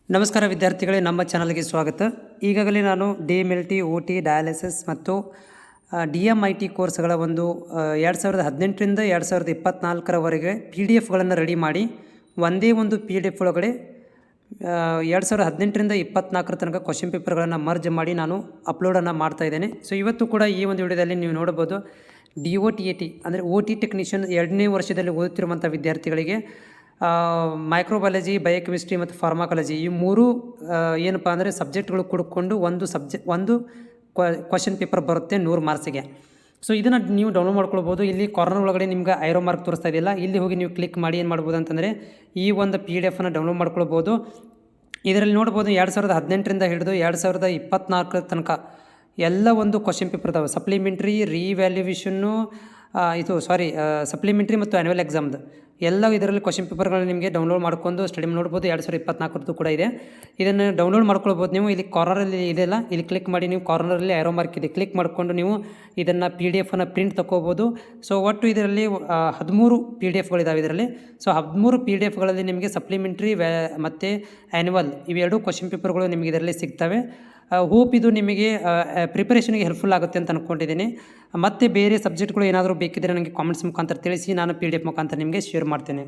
ನಮಸ್ಕಾರ ವಿದ್ಯಾರ್ಥಿಗಳೇ, ನಮ್ಮ ಚಾನಲ್ಗೆ ಸ್ವಾಗತ. ಈಗಾಗಲೇ ನಾನು DMLT, OT, ಡಯಾಲಿಸಿಸ್ ಮತ್ತು DMIT ಕೋರ್ಸ್ಗಳ ಒಂದು 2018ರಿಂದ 2024ರವರೆಗೆ PDF ರೆಡಿ ಮಾಡಿ ಒಂದೇ ಒಂದು PDF ಒಳಗಡೆ 2018ರಿಂದ 24 ತನಕ ಕ್ವಶನ್ ಪೇಪರ್ಗಳನ್ನು ಮರ್ಜ್ ಮಾಡಿ ನಾನು ಅಪ್ಲೋಡನ್ನು ಮಾಡ್ತಾಯಿದ್ದೇನೆ. ಸೊ ಇವತ್ತು ಕೂಡ ಈ ಒಂದು ವಿಡಿಯೋದಲ್ಲಿ ನೀವು ನೋಡ್ಬೋದು DOTAT ಅಂದರೆ OT ಟೆಕ್ನಿಷಿಯನ್ 2ನೇ ವರ್ಷದಲ್ಲಿ ಓದುತ್ತಿರುವಂಥ ವಿದ್ಯಾರ್ಥಿಗಳಿಗೆ ಮೈಕ್ರೋಬಯಾಲಜಿ, ಬಯೋಕೆಮಿಸ್ಟ್ರಿ ಮತ್ತು ಫಾರ್ಮಾಕಾಲಜಿ ಈ ಮೂರು ಏನಪ್ಪ ಅಂದರೆ ಸಬ್ಜೆಕ್ಟ್ಗಳು ಕೂಡಿಕೊಂಡು ಒಂದು ಕ್ವಶನ್ ಪೇಪರ್ ಬರುತ್ತೆ 100 ಮಾರ್ಕ್ಸಿಗೆ. ಸೊ ಇದನ್ನು ನೀವು ಡೌನ್ಲೋಡ್ ಮಾಡ್ಕೊಳ್ಬೋದು. ಇಲ್ಲಿ ಕಾರ್ನರ್ ಒಳಗಡೆ ನಿಮ್ಗೆ ಐರೋ ಮಾರ್ಕ್ ತೋರಿಸ್ತಾ ಇದೆಯಲ್ಲ, ಇಲ್ಲಿ ಹೋಗಿ ನೀವು ಕ್ಲಿಕ್ ಮಾಡಿ ಏನು ಮಾಡ್ಬೋದು ಅಂತಂದರೆ ಈ ಒಂದು PDF ಡೌನ್ಲೋಡ್ ಮಾಡ್ಕೊಳ್ಬೋದು. ಇದರಲ್ಲಿ ನೋಡ್ಬೋದು 2018ರಿಂದ ಹಿಡಿದು 2024 ತನಕ ಎಲ್ಲ ಒಂದು ಕ್ವಶನ್ ಪೇಪರ್ ಇದಾವೆ. ಸಪ್ಲಿಮೆಂಟ್ರಿ, ರೀವ್ಯಾಲ್ಯೂಯೇಷನ್ನು, ಸಪ್ಲಿಮೆಂಟ್ರಿ ಮತ್ತು ಆ್ಯನ್ಯುವಲ್ ಎಕ್ಸಾಮ್ದು ಎಲ್ಲ ಇದರಲ್ಲಿ ಕ್ವಶನ್ ಪೇಪರ್ಗಳನ್ನ ನಿಮಗೆ ಡೌನ್ಲೋಡ್ ಮಾಡ್ಕೊಂಡು ಸ್ಟಡಿ ನೋಡ್ಬೋದು. 2024 ಕೂಡ ಇದೆ. ಇದನ್ನು ಡೌನ್ಲೋಡ್ ಮಾಡ್ಕೊಳ್ಬೋದು. ನೀವು ಇಲ್ಲಿ ಕಾರ್ನರಲ್ಲಿ ಇದೆಲ್ಲ, ಇಲ್ಲಿ ಕ್ಲಿಕ್ ಮಾಡಿ ನೀವು ಕಾರ್ನರಲ್ಲಿ ಐರೋ ಮಾರ್ಕ್ ಇದೆ, ಕ್ಲಿಕ್ ಮಾಡಿಕೊಂಡು ನೀವು ಇದನ್ನು PDF ಪ್ರಿಂಟ್ ತಗೋಬೋದು. ಸೊ ಒಟ್ಟು ಇದರಲ್ಲಿ 13 PDFಗಳಿದ್ದಾವೆ ಇದರಲ್ಲಿ. ಸೊ 13 PDFಗಳಲ್ಲಿ ನಿಮಗೆ ಸಪ್ಲಿಮೆಂಟ್ರಿ ಮತ್ತು ಆ್ಯನ್ಯುವಲ್ ಇವೆರಡು ಕ್ವಶನ್ ಪೇಪರ್ಗಳು ನಿಮಗೆ ಇದರಲ್ಲಿ ಸಿಗ್ತವೆ. ಹೋಪ್ ಇದು ನಿಮಗೆ ಪ್ರಿಪರೇಷನ್ಗೆ ಹೆಲ್ಪ್ಫುಲ್ ಆಗುತ್ತೆ ಅಂತ ಅಂದ್ಕೊಂಡಿದ್ದೀನಿ. ಮತ್ತು ಬೇರೆ ಸಬ್ಜೆಕ್ಟ್ಗಳು ಏನಾದರೂ ಬೇಕಿದ್ದರೆ ನನಗೆ ಕಾಮೆಂಟ್ಸ್ ಮುಖಾಂತರ ತಿಳಿಸಿ, ನಾನು PDF ಮುಖಾಂತರ ನಿಮಗೆ ಶೇರ್ ಮಾಡ್ತೇನೆ.